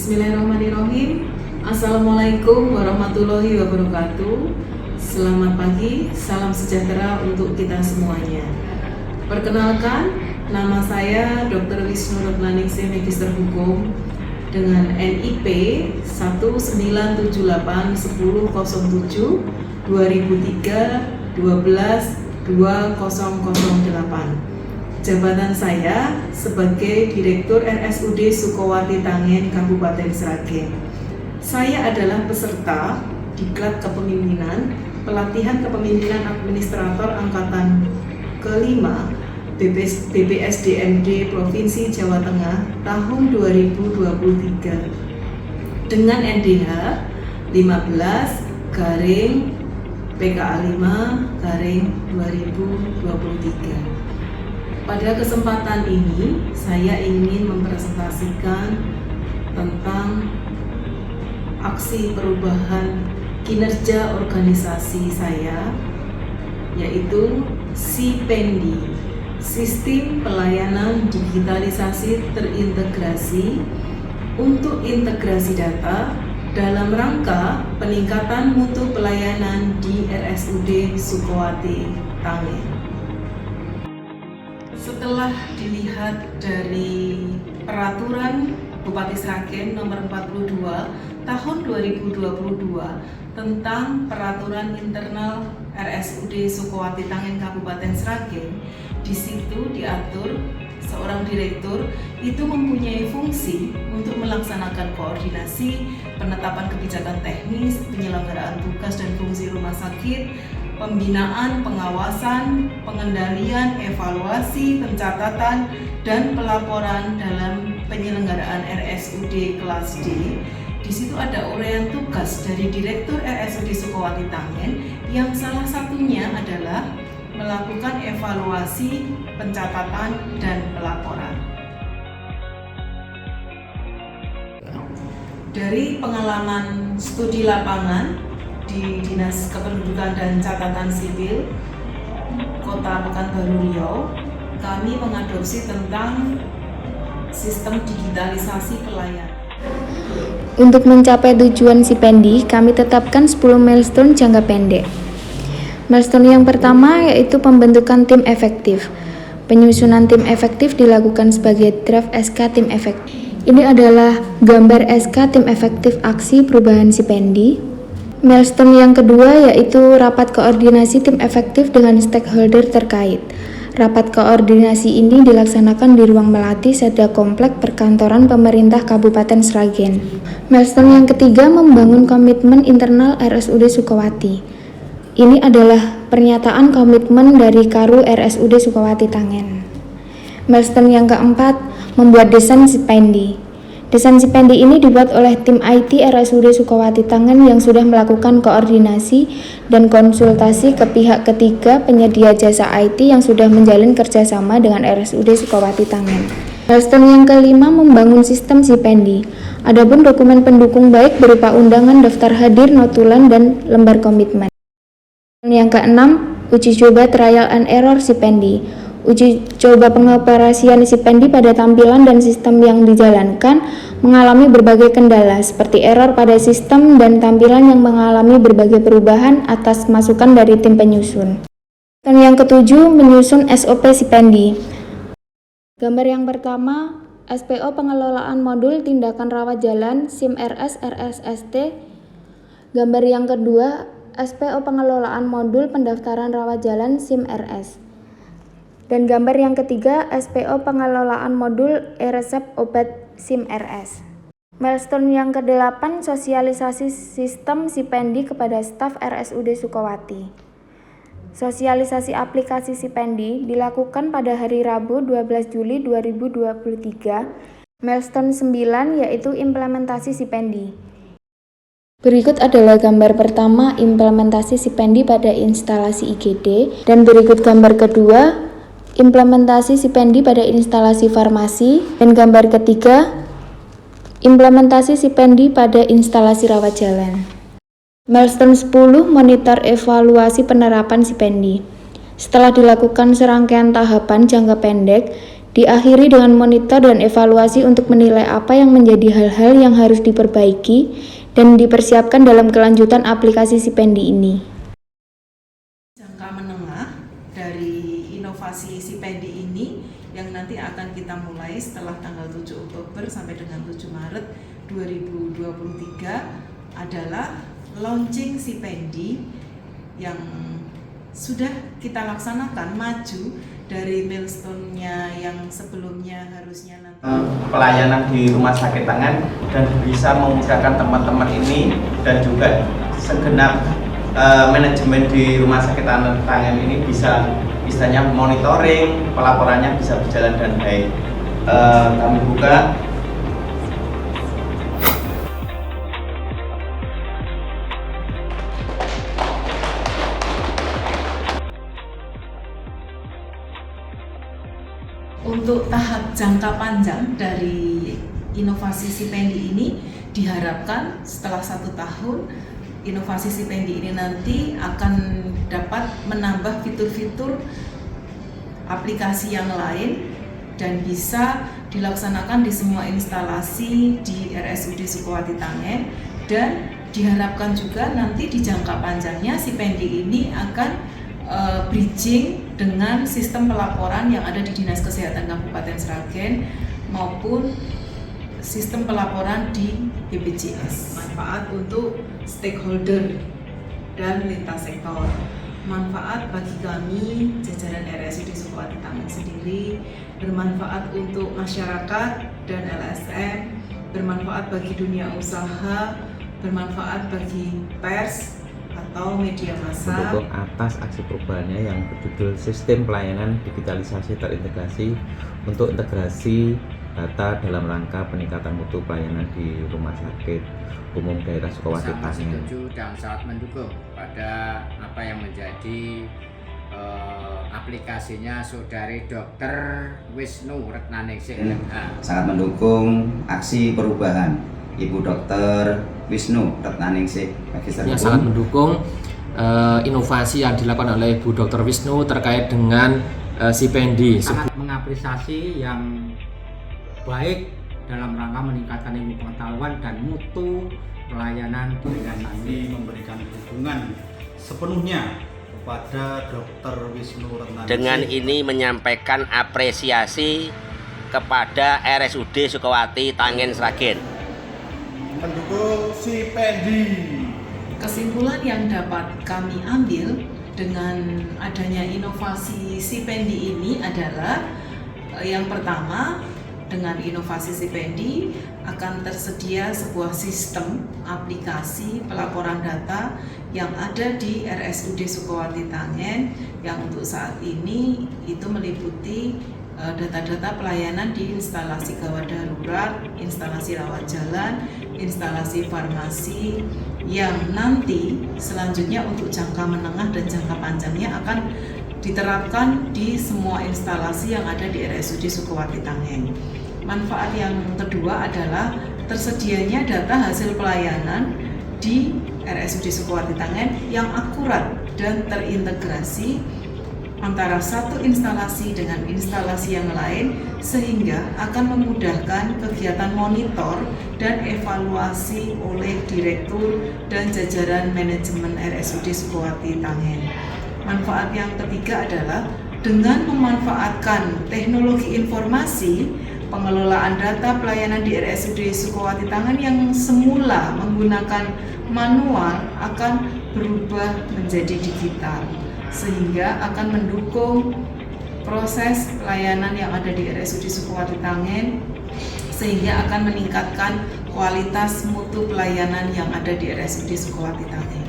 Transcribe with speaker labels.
Speaker 1: Bismillahirrahmanirrahim. Assalamualaikum warahmatullahi wabarakatuh. Selamat pagi, salam sejahtera untuk kita semuanya. Perkenalkan, nama saya Dr. Wisnu Rotnaningsih, Magister Hukum dengan NIP 19781007 2003 12 2008. Jabatan saya sebagai Direktur RSUD Sukowati Tangen, Kabupaten Sragen. Saya adalah peserta Diklat Kepemimpinan, Pelatihan Kepemimpinan Administrator Angkatan ke-5 BPSDMD Provinsi Jawa Tengah tahun 2023 dengan NDH 15/PKA 5/2023. Pada kesempatan ini, saya ingin mempresentasikan tentang aksi perubahan kinerja organisasi saya, yaitu SIPENDI, Sistem Pelayanan Digitalisasi Terintegrasi untuk integrasi data dalam rangka peningkatan mutu pelayanan di RSUD Sukowati Tangen. Setelah dilihat dari Peraturan Bupati Sragen Nomor 42 Tahun 2022 tentang Peraturan Internal RSUD Sukowati Tangen Kabupaten Sragen, di situ diatur seorang direktur itu mempunyai fungsi untuk melaksanakan koordinasi, penetapan kebijakan teknis, penyelenggaraan tugas dan fungsi rumah sakit, pembinaan, pengawasan, pengendalian, evaluasi, pencatatan, dan pelaporan dalam penyelenggaraan RSUD kelas D. Di situ ada uraian tugas dari Direktur RSUD Sukowati Tangen yang salah satunya adalah melakukan evaluasi, pencatatan, dan pelaporan. Dari pengalaman studi lapangan di Dinas Kependudukan dan Catatan Sipil Kota Pekanbaru Riau, kami mengadopsi tentang sistem digitalisasi pelayanan.
Speaker 2: Untuk mencapai tujuan SIPENDI, kami tetapkan 10 milestone jangka pendek. Milestone yang pertama yaitu pembentukan tim efektif. Penyusunan tim efektif dilakukan sebagai draft SK tim efektif. Ini adalah gambar SK tim efektif aksi perubahan SIPENDI. Milestone yang kedua yaitu rapat koordinasi tim efektif dengan stakeholder terkait. Rapat koordinasi ini dilaksanakan di ruang Melati Seda Komplek Perkantoran Pemerintah Kabupaten Sragen. Milestone yang ketiga membangun komitmen internal RSUD Sukowati. Ini adalah pernyataan komitmen dari Karu RSUD Sukowati Tangen. Milestone yang keempat membuat desain SIPENDI. Desain SIPENDI ini dibuat oleh tim IT RSUD Sukowati Tangen yang sudah melakukan koordinasi dan konsultasi ke pihak ketiga penyedia jasa IT yang sudah menjalin kerjasama dengan RSUD Sukowati Tangen. Milestone yang kelima membangun sistem SIPENDI. Adapun dokumen pendukung baik berupa undangan, daftar hadir, notulen, dan lembar komitmen. Yang keenam, uji coba trial and error SIPENDI. Uji coba pengoperasian SIPENDI pada tampilan dan sistem yang dijalankan mengalami berbagai kendala seperti error pada sistem dan tampilan yang mengalami berbagai perubahan atas masukan dari tim penyusun. Dan yang ketujuh, menyusun SOP SIPENDI. Gambar yang pertama, SPO pengelolaan modul tindakan rawat jalan SIM-RS RSST. Gambar yang kedua, SPO pengelolaan modul pendaftaran rawat jalan SIM-RS. Dan gambar yang ketiga, SPO pengelolaan modul e-resep obat SIM-RS. Milestone yang ke-8, sosialisasi sistem SIPENDI kepada staf RSUD Sukowati. Sosialisasi aplikasi SIPENDI dilakukan pada hari Rabu 12 Juli 2023. Milestone 9 yaitu implementasi SIPENDI. Berikut adalah gambar pertama implementasi SIPENDI pada instalasi IGD, dan berikut gambar kedua implementasi SIPENDI pada instalasi farmasi, dan gambar ketiga implementasi SIPENDI pada instalasi rawat jalan. Milestone 10 monitor evaluasi penerapan SIPENDI. Setelah dilakukan serangkaian tahapan jangka pendek, Diakhiri dengan monitor dan evaluasi untuk menilai apa yang menjadi hal-hal yang harus diperbaiki dan dipersiapkan dalam kelanjutan aplikasi Sipendi ini.
Speaker 1: Jangka menengah dari inovasi Sipendi ini yang nanti akan kita mulai setelah tanggal 7 Oktober sampai dengan 7 Maret 2023 adalah launching Sipendi yang sudah kita laksanakan maju dari milestone-nya yang sebelumnya harusnya nanti
Speaker 3: pelayanan di rumah sakit tangan dan bisa memudahkan teman-teman ini dan juga segenap manajemen di rumah sakit tangan ini bisa istilahnya monitoring, pelaporannya bisa berjalan dengan baik. Kami buka.
Speaker 1: Untuk tahap jangka panjang dari inovasi Sipendi ini diharapkan setelah 1 tahun inovasi Sipendi ini nanti akan dapat menambah fitur-fitur aplikasi yang lain dan bisa dilaksanakan di semua instalasi di RSUD Sukowati Tangen, dan diharapkan juga nanti di jangka panjangnya Sipendi ini akan bridging dengan sistem pelaporan yang ada di Dinas Kesehatan Kabupaten Sragen maupun sistem pelaporan di BPJS. Manfaat untuk stakeholder dan lintas sektor, manfaat bagi kami jajaran RSUD Sukowati Tangen sendiri, bermanfaat untuk masyarakat dan LSM, bermanfaat bagi dunia usaha, bermanfaat bagi pers atau media massa.
Speaker 4: Mendukung atas aksi perubahannya yang berjudul Sistem Pelayanan Digitalisasi Terintegrasi untuk integrasi data dalam rangka peningkatan mutu pelayanan di Rumah Sakit Umum Daerah Sukowati Tangen.
Speaker 5: Sangat setuju dan sangat mendukung pada apa yang menjadi aplikasinya Saudari Dr. Wisnu Retnaningsih LMH.
Speaker 6: Sangat mendukung aksi perubahan Ibu Dr. Wisnu Retnaningsih Magister
Speaker 7: Ya,
Speaker 6: Hukum.
Speaker 7: sangat mendukung inovasi yang dilakukan oleh Bu Dr. Wisnu terkait dengan Sipendi.
Speaker 5: Sangat mengapresiasi yang baik dalam rangka meningkatkan ilmu pengetahuan dan mutu pelayanan.
Speaker 8: Dengan kami memberikan dukungan sepenuhnya kepada Dr. Wisnu Retnaningsih.
Speaker 9: Dengan ini menyampaikan apresiasi kepada RSUD Sukowati Tangen Sragen.
Speaker 8: Mendukung Sipendi.
Speaker 1: Kesimpulan yang dapat kami ambil dengan adanya inovasi Sipendi ini adalah yang pertama, dengan inovasi Sipendi akan tersedia sebuah sistem aplikasi pelaporan data yang ada di RSUD Sukowati Tangen yang untuk saat ini itu meliputi data-data pelayanan di instalasi gawat darurat, instalasi rawat jalan, instalasi farmasi, yang nanti selanjutnya untuk jangka menengah dan jangka panjangnya akan diterapkan di semua instalasi yang ada di RSUD Sukowati Tangen. Manfaat yang kedua adalah tersedianya data hasil pelayanan di RSUD Sukowati Tangen yang akurat dan terintegrasi antara satu instalasi dengan instalasi yang lain, sehingga akan memudahkan kegiatan monitor dan evaluasi oleh direktur dan jajaran manajemen RSUD Sukowati Tangen. Manfaat yang ketiga adalah dengan memanfaatkan teknologi informasi, pengelolaan data pelayanan di RSUD Sukowati Tangen yang semula menggunakan manual akan berubah menjadi digital, sehingga akan mendukung proses pelayanan yang ada di RSUD Sukowati Tangen, sehingga akan meningkatkan kualitas mutu pelayanan yang ada di RSUD Sukowati Tangen.